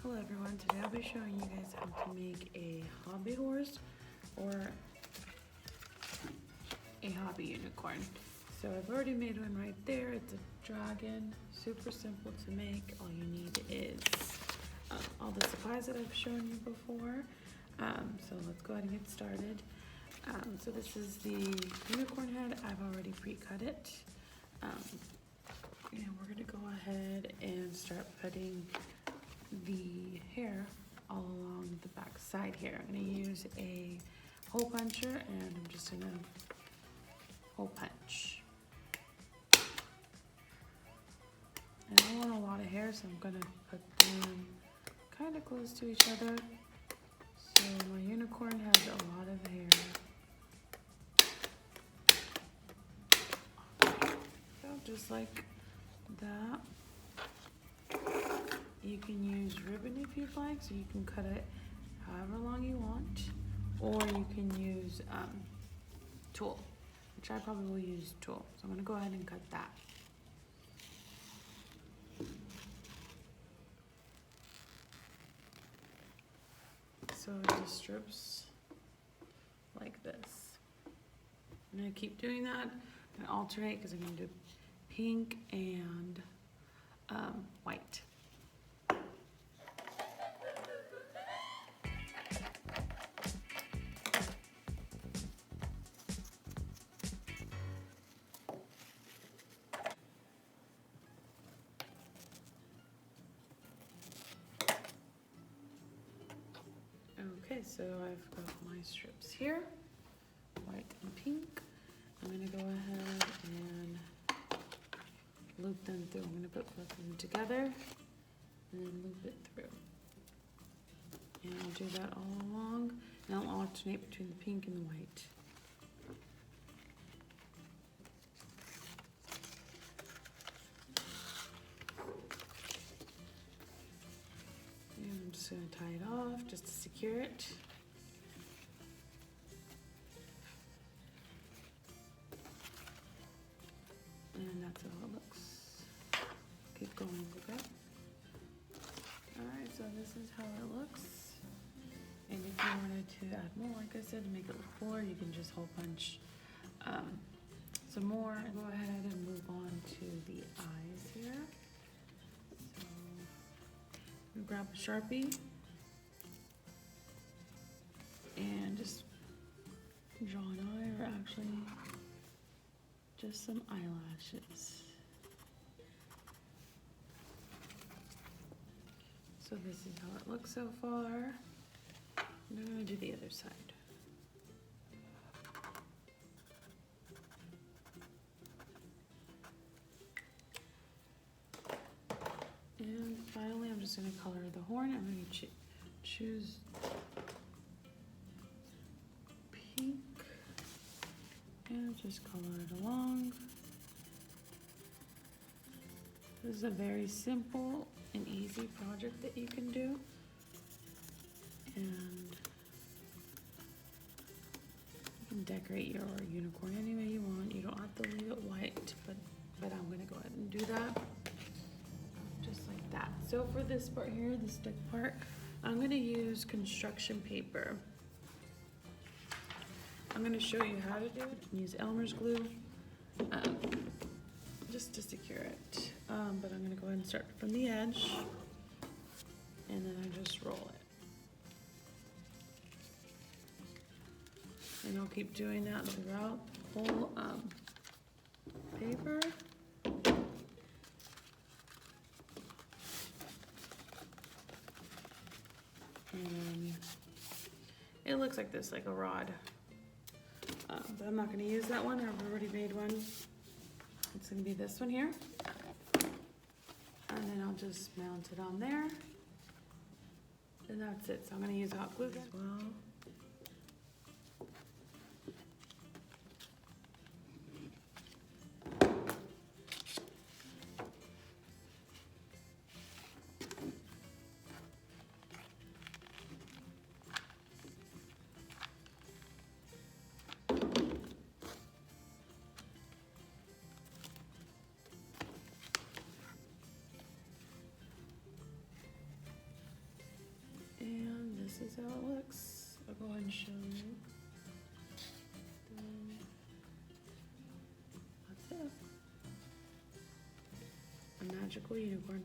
Hello everyone, today I'll be showing you guys how to make a hobby horse or a hobby unicorn. So I've already made one right there. It's a dragon, super simple to make. All you need is all the supplies that I've shown you before. So let's go ahead and get started. So this is the unicorn head. I've already pre-cut it. And we're gonna go ahead and start putting the hair all along the back side here. I'm gonna use a hole puncher and I'm just gonna hole punch. And I don't want a lot of hair, so I'm gonna put them kind of close to each other. So my unicorn has a lot of hair. So just like that. You can use ribbon if you'd like, so you can cut it however long you want, or you can use tulle, which I probably will use tulle. So I'm gonna go ahead and cut that. So it just strips like this. I'm gonna keep doing that. I'm gonna alternate because I'm gonna do pink and white. Okay, so I've got my strips here, white and pink. I'm gonna go ahead and loop them through. I'm gonna put both of them together and then loop it through. And I'll do that all along, and I'll alternate between the pink and the white. And I'm just gonna tie it off just to secure it. And that's how it looks. Keep going, okay? Alright, so this is how it looks. And if you wanted to add more, like I said, to make it look fuller, you can just hole punch some more. Go ahead and move on to the eyes here. So, I'm gonna grab a Sharpie and just draw an eye, or actually just some eyelashes. So this is how it looks so far. I'm gonna do the other side. And finally, I'm just gonna color the horn. I'm gonna choose pink and just color it along. This is a very simple and easy project that you can do. And you can decorate your unicorn any way you want. You don't have to leave it white, but I'm gonna go ahead and do that. Just like that. So for this part here, the stick part, I'm gonna use construction paper. I'm gonna show you how to do it. Use Elmer's glue, just to secure it. But I'm gonna go ahead and start from the edge, and then I just roll it. And I'll keep doing that throughout the whole paper. And it looks like this, like a rod. But I'm not going to use that one. I've already made one. It's going to be this one here. And then I'll just mount it on there. And that's it. So I'm going to use hot glue as well. this is how it looks. I'll go ahead and show you. That's it. A magical unicorn.